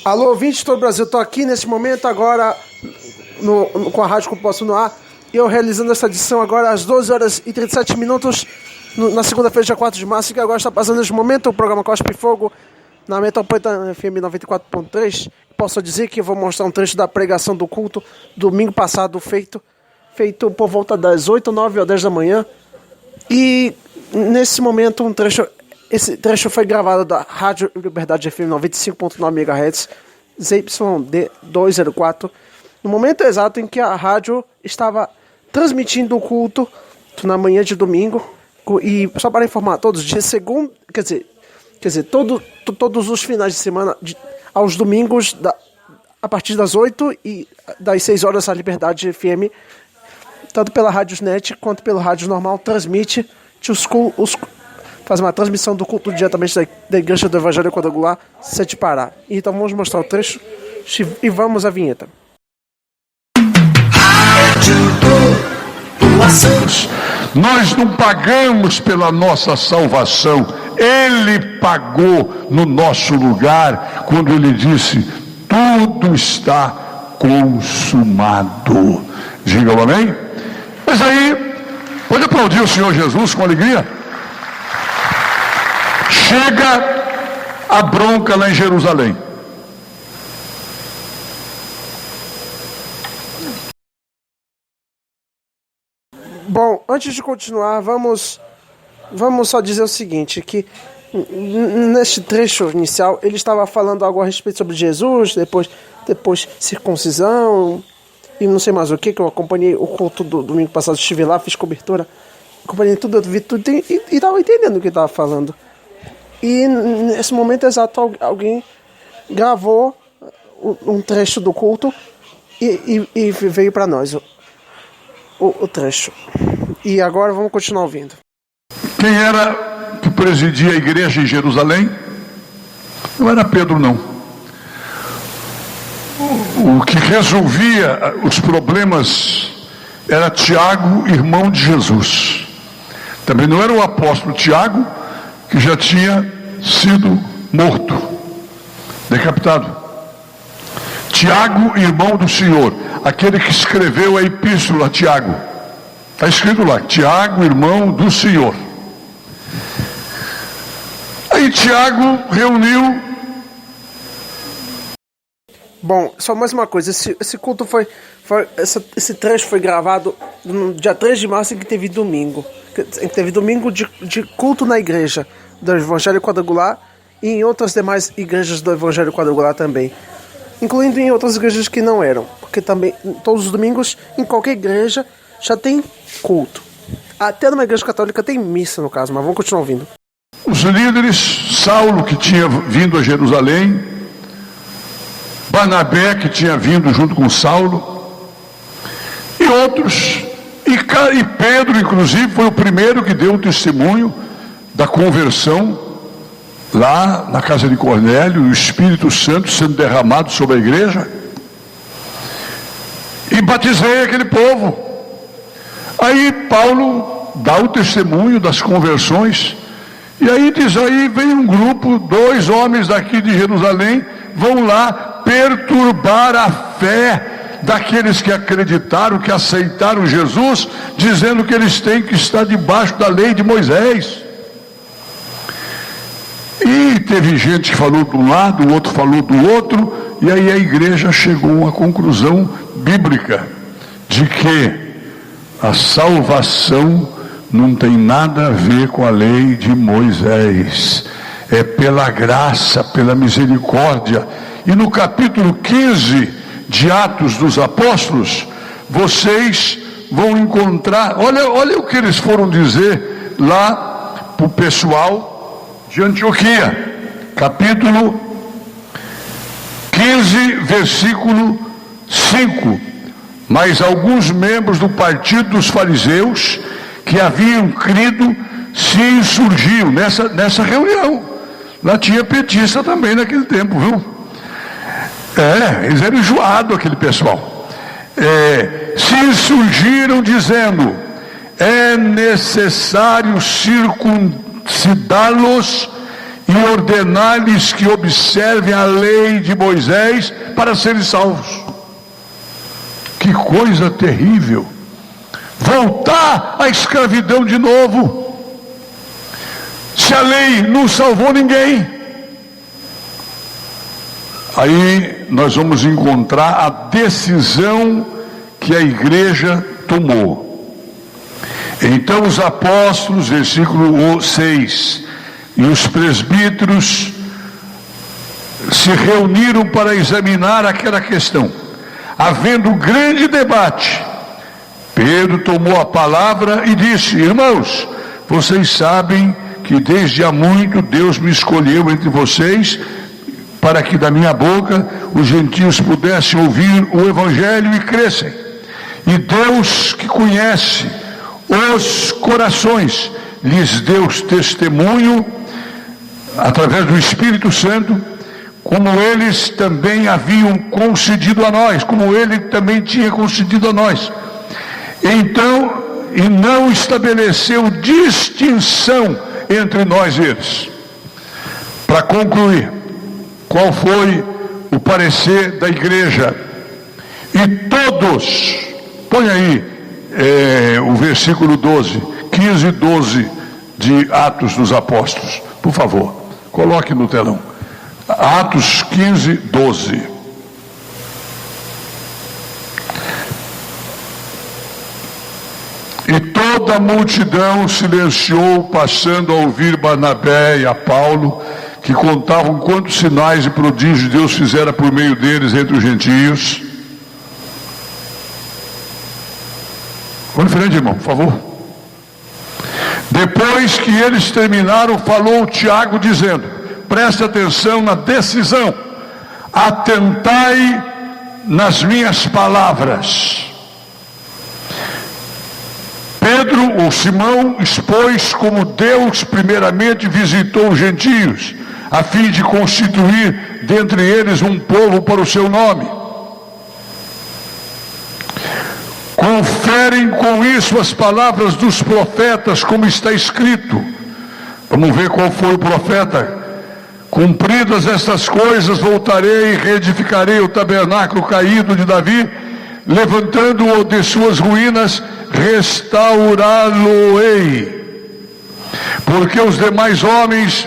Alô, ouvintes de todo o Brasil, estou aqui nesse momento agora com a Rádio Cupuaçu no ar. Eu realizando essa edição agora às 12 horas e 37 minutos na segunda-feira, dia 4 de março, que agora está passando neste momento o programa Cospe e Fogo na Metropolitana FM 94.3. Posso dizer que eu vou mostrar um trecho da pregação do culto domingo passado, feito por volta das 8, 9 ou 10 da manhã. E nesse momento esse trecho foi gravado da Rádio Liberdade FM 95.9 MHz, ZYD 204, no momento exato em que a rádio estava transmitindo o culto na manhã de domingo. E só para informar a todos, de segunda, quer dizer todos os finais de semana, aos domingos, a partir das 8 e das 6 horas, a Liberdade FM, tanto pela Rádiosnet quanto pela Rádio Normal, faz uma transmissão do culto diretamente da Igreja do Evangelho Quadrangular, Sete Pará. Então vamos mostrar o trecho e vamos à vinheta. Nós não pagamos pela nossa salvação, Ele pagou no nosso lugar quando Ele disse: tudo está consumado. Diga o amém? Mas aí, pode aplaudir o Senhor Jesus com alegria? Chega a bronca lá em Jerusalém. Bom, antes de continuar, vamos só dizer o seguinte, que neste trecho inicial ele estava falando algo a respeito sobre Jesus, depois circuncisão e não sei mais o que eu acompanhei o culto do domingo passado, estive lá, fiz cobertura, acompanhei tudo, eu vi tudo e estava entendendo o que ele estava falando. E nesse momento exato alguém gravou um trecho do culto e veio para nós o trecho. E agora vamos continuar ouvindo. Quem era que presidia a igreja em Jerusalém? Não era Pedro, não. O que resolvia os problemas era Tiago, irmão de Jesus. Também não era o apóstolo Tiago, que já tinha sido morto, decapitado. Tiago, irmão do Senhor, aquele que escreveu a epístola a Tiago. Está escrito lá, Tiago, irmão do Senhor. Aí Tiago reuniu. Bom, só mais uma coisa, esse culto esse trecho foi gravado no dia 3 de março, em que teve domingo. De culto na igreja do Evangelho Quadrangular e em outras demais igrejas do Evangelho Quadrangular também, incluindo em outras igrejas que não eram, porque também todos os domingos em qualquer igreja já tem culto, até numa igreja católica tem missa no caso, mas vamos continuar ouvindo. Os líderes, Saulo, que tinha vindo a Jerusalém, Barnabé, que tinha vindo junto com Saulo, e outros, e Pedro inclusive foi o primeiro que deu o testemunho da conversão lá na casa de Cornélio, o Espírito Santo sendo derramado sobre a igreja, e batizei aquele povo. Aí Paulo dá o testemunho das conversões, e aí diz: aí vem um grupo, 2 homens daqui de Jerusalém, vão lá perturbar a fé daqueles que acreditaram, que aceitaram Jesus, dizendo que eles têm que estar debaixo da lei de Moisés. E teve gente que falou de um lado, o outro falou do outro, e aí a igreja chegou a uma conclusão bíblica de que a salvação não tem nada a ver com a lei de Moisés, é pela graça, pela misericórdia. E no capítulo 15 de Atos dos Apóstolos, vocês vão encontrar, olha o que eles foram dizer lá para o pessoal de Antioquia, capítulo 15, versículo 5. Mas alguns membros do partido dos fariseus que haviam crido se insurgiam nessa reunião. Lá tinha petista também naquele tempo, viu? Eles eram enjoados, aquele pessoal. Se insurgiram dizendo: é necessário circuncidá-los e ordenar-lhes que observem a lei de Moisés para serem salvos. Que coisa terrível! Voltar à escravidão de novo. Se a lei não salvou ninguém. Aí nós vamos encontrar a decisão que a igreja tomou. Então os apóstolos, versículo 6, e os presbíteros se reuniram para examinar aquela questão. Havendo grande debate, Pedro tomou a palavra e disse: irmãos, vocês sabem que desde há muito Deus me escolheu entre vocês para que da minha boca os gentios pudessem ouvir o evangelho e crescem. E Deus, que conhece os corações, lhes deu testemunho através do Espírito Santo, como eles também haviam concedido a nós, como ele também tinha concedido a nós. Então, e não estabeleceu distinção entre nós e eles. Para concluir, qual foi o parecer da igreja? E todos, põe aí o versículo 12, 15 e 12 de Atos dos Apóstolos, por favor, coloque no telão. Atos 15, 12. E toda a multidão silenciou, passando a ouvir Barnabé e a Paulo, que contavam quantos sinais e prodígios Deus fizera por meio deles entre os gentios. Vamos em frente, irmão, por favor. Depois que eles terminaram, falou Tiago dizendo: preste atenção na decisão, atentai nas minhas palavras. Pedro, ou Simão, expôs como Deus primeiramente visitou os gentios, a fim de constituir dentre eles um povo para o seu nome. Conferem com isso as palavras dos profetas, como está escrito. Vamos ver qual foi o profeta. Cumpridas estas coisas, voltarei e reedificarei o tabernáculo caído de Davi, levantando-o de suas ruínas, restaurá-lo-ei. Porque os demais homens,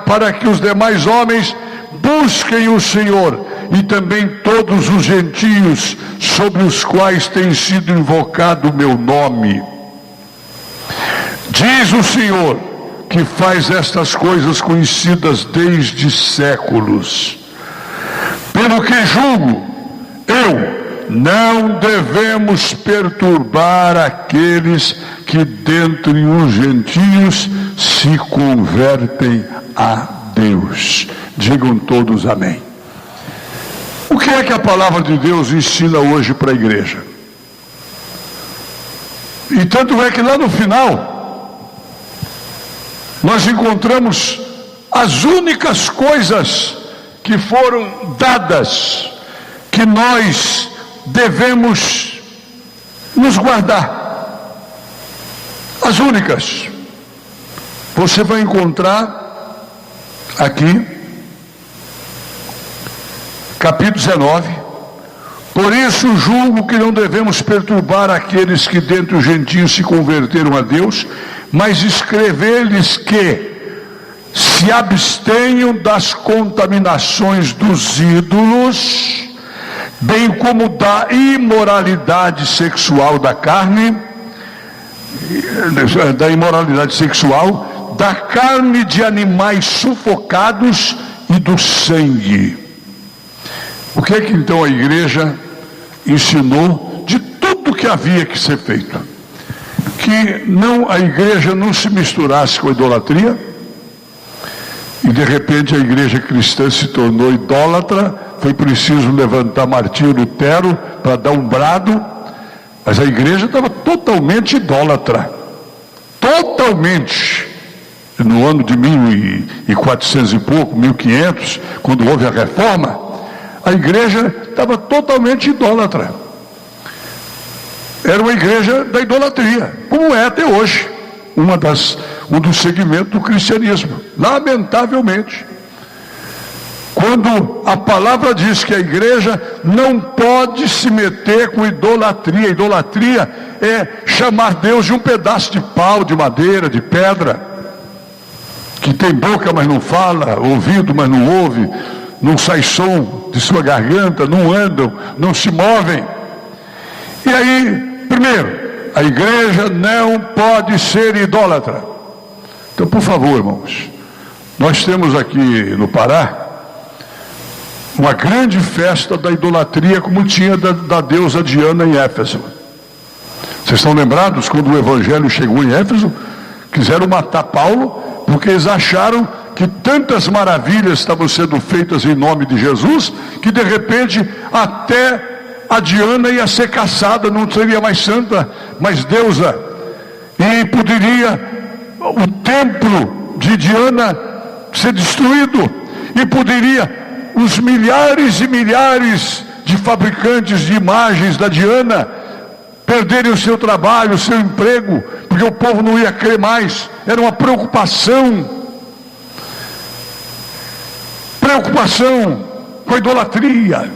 para que os demais homens busquem o Senhor, e também todos os gentios sobre os quais tem sido invocado o meu nome. Diz o Senhor, que faz estas coisas conhecidas desde séculos. Pelo que julgo, não devemos perturbar aqueles que dentre os gentios se convertem a Deus. Digam todos amém. O que é que a palavra de Deus ensina hoje para a igreja? E tanto é que lá no final, nós encontramos as únicas coisas que foram dadas, que nós devemos nos guardar. As únicas. Você vai encontrar aqui, capítulo 19. Por isso julgo que não devemos perturbar aqueles que dentre os gentios se converteram a Deus, mas escrever-lhes que se abstenham das contaminações dos ídolos, bem como da imoralidade sexual da carne, da carne de animais sufocados e do sangue. O que é que então a igreja ensinou de tudo que havia que ser feito? Que a igreja não se misturasse com a idolatria, e de repente a igreja cristã se tornou idólatra. Foi preciso levantar Martinho Lutero para dar um brado, mas a igreja estava totalmente idólatra, totalmente. No ano de 1400 e pouco, 1500, quando houve a reforma, a igreja estava totalmente idólatra. Era uma igreja da idolatria, como é até hoje. um dos segmentos do cristianismo, lamentavelmente. Quando a palavra diz que a igreja não pode se meter com idolatria. Idolatria é chamar Deus de um pedaço de pau, de madeira, de pedra, que tem boca, mas não fala, ouvido, mas não ouve, não sai som de sua garganta, não andam, não se movem. E aí, primeiro, a igreja não pode ser idólatra. Então, por favor, irmãos, nós temos aqui no Pará uma grande festa da idolatria, como tinha da deusa Diana em Éfeso. Vocês estão lembrados quando o evangelho chegou em Éfeso? Quiseram matar Paulo, porque eles acharam que tantas maravilhas estavam sendo feitas em nome de Jesus, que de repente até a Diana ia ser caçada, não seria mais santa, mas deusa, e poderia o templo de Diana ser destruído, e poderia os milhares e milhares de fabricantes de imagens da Diana perderem o seu trabalho, o seu emprego, porque o povo não ia crer mais. Era uma preocupação com a idolatria.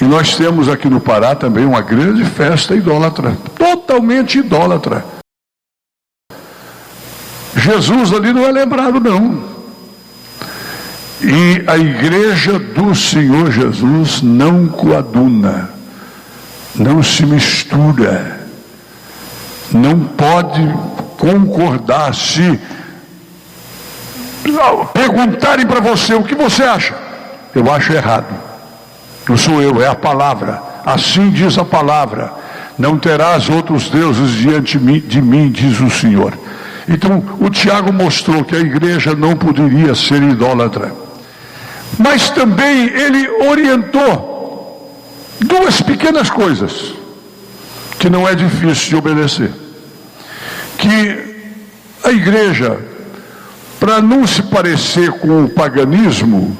E nós temos aqui no Pará também uma grande festa idólatra, totalmente idólatra. Jesus ali não é lembrado, não. E a igreja do Senhor Jesus não coaduna, não se mistura, não pode concordar. Se perguntarem para você o que você acha, eu acho errado. Não sou eu, é a palavra. Assim diz a palavra: não terás outros deuses diante de mim, diz o Senhor. Então o Tiago mostrou que a igreja não poderia ser idólatra. Mas também ele orientou duas pequenas coisas que não é difícil de obedecer. Que a igreja, para não se parecer com o paganismo,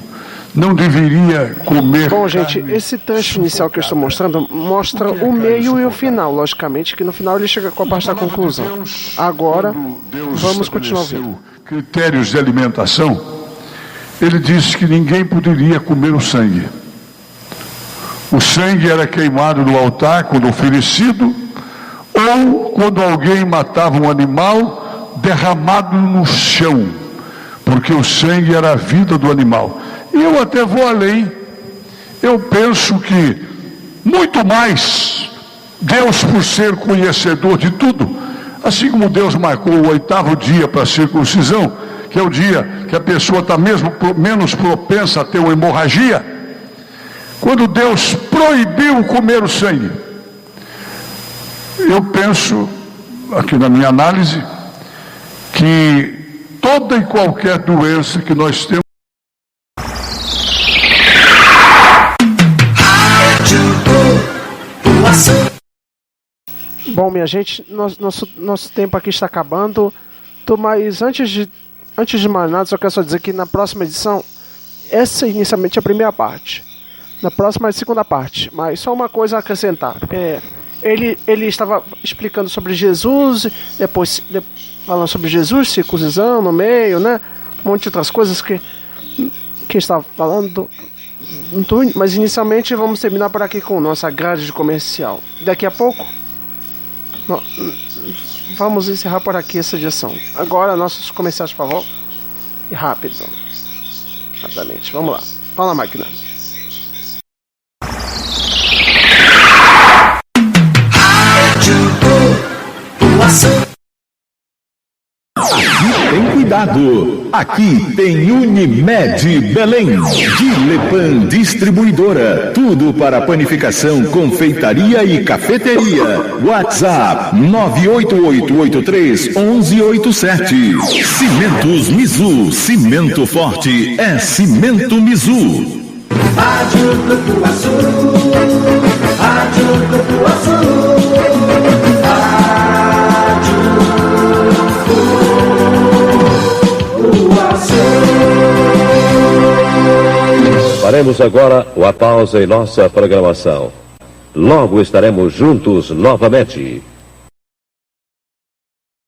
não deveria comer. Bom, gente, esse trecho inicial que eu estou mostrando mostra o meio e o final, logicamente, que no final ele chega com a parte da conclusão. Agora, vamos continuar ouvindo. Critérios de alimentação. Ele disse que ninguém poderia comer o sangue. O sangue era queimado no altar quando oferecido, ou quando alguém matava um animal, derramado no chão, porque o sangue era a vida do animal. E eu até vou além. Eu penso que muito mais Deus, por ser conhecedor de tudo, assim como Deus marcou o 8º dia para a circuncisão, que é o dia que a pessoa está menos propensa a ter uma hemorragia, quando Deus proibiu comer o sangue, eu penso, aqui na minha análise, que toda e qualquer doença que nós temos. Bom, minha gente, nosso tempo aqui está acabando, mas antes de mais nada, só quero dizer que na próxima edição, essa é inicialmente a primeira parte, na próxima é a segunda parte, mas só uma coisa a acrescentar. Ele estava explicando sobre Jesus, depois falando sobre Jesus, circuncisão no meio, né? Um monte de outras coisas que estava falando, mas inicialmente vamos terminar por aqui com nossa grade de comercial. Daqui a pouco vamos encerrar por aqui essa edição. Agora nossos comerciais, por favor. E rapidamente, vamos lá. Fala, máquina. Aqui tem cuidado. Aqui tem Unimed Belém. Dilepan Distribuidora. Tudo para panificação, confeitaria e cafeteria. WhatsApp 988831187. Cimentos Mizu. Cimento forte é Cimento Mizu. Rádio Cupuaçu. Rádio Cupuaçu. Faremos agora uma pausa em nossa programação. Logo estaremos juntos novamente.